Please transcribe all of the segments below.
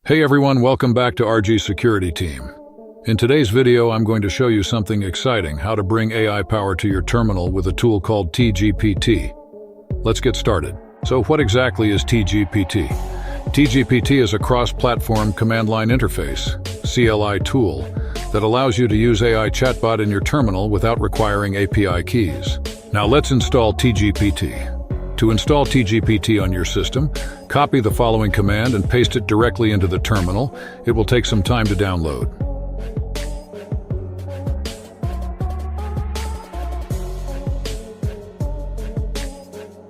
Hey everyone, welcome back to RGSecurityTeam. In today's video, I'm going to show you something exciting, how to bring AI power to your terminal with a tool called Tgpt. Let's get started. So what exactly is Tgpt? Tgpt is a cross-platform command line interface, CLI tool, that allows you to use AI chatbot in your terminal without requiring API keys. Now let's install Tgpt. To install Tgpt on your system, copy the following command and paste it directly into the terminal. It will take some time to download.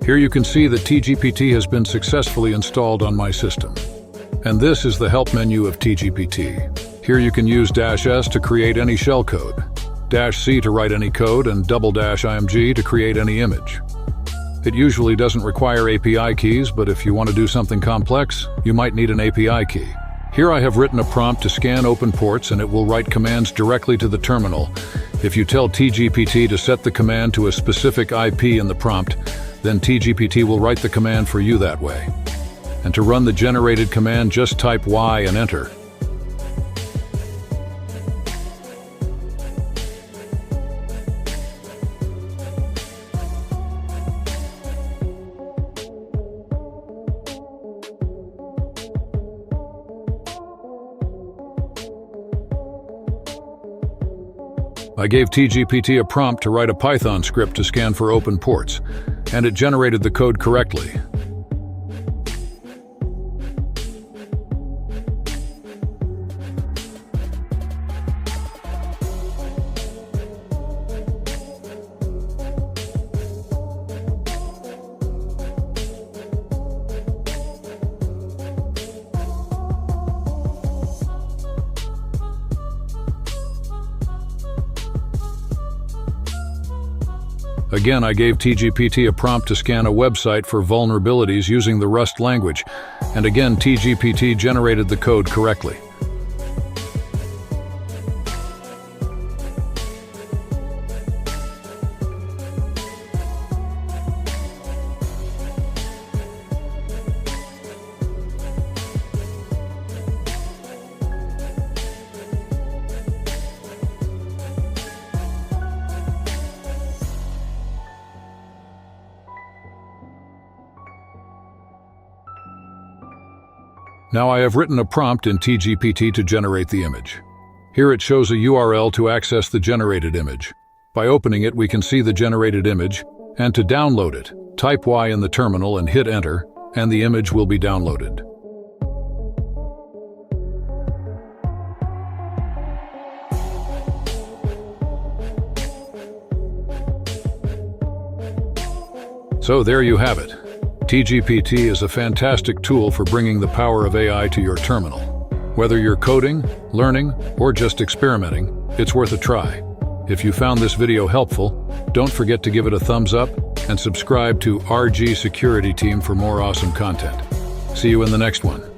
Here you can see that Tgpt has been successfully installed on my system. And this is the help menu of Tgpt. Here you can use -S to create any shellcode, -C to write any code, and --img to create any image. It usually doesn't require API keys, but if you want to do something complex, you might need an API key. Here I have written a prompt to scan open ports, and it will write commands directly to the terminal. If you tell Tgpt to set the command to a specific IP in the prompt, then Tgpt will write the command for you that way. And to run the generated command, just type Y and enter. I gave Tgpt a prompt to write a Python script to scan for open ports, and it generated the code correctly. Again, I gave Tgpt a prompt to scan a website for vulnerabilities using the Rust language, and again Tgpt generated the code correctly. Now I have written a prompt in Tgpt to generate the image. Here it shows a URL to access the generated image. By opening it, we can see the generated image, and to download it, type Y in the terminal and hit enter, and the image will be downloaded. So there you have it. Tgpt is a fantastic tool for bringing the power of AI to your terminal. Whether you're coding, learning, or just experimenting, it's worth a try. If you found this video helpful, don't forget to give it a thumbs up and subscribe to RGSecurityTeam for more awesome content. See you in the next one.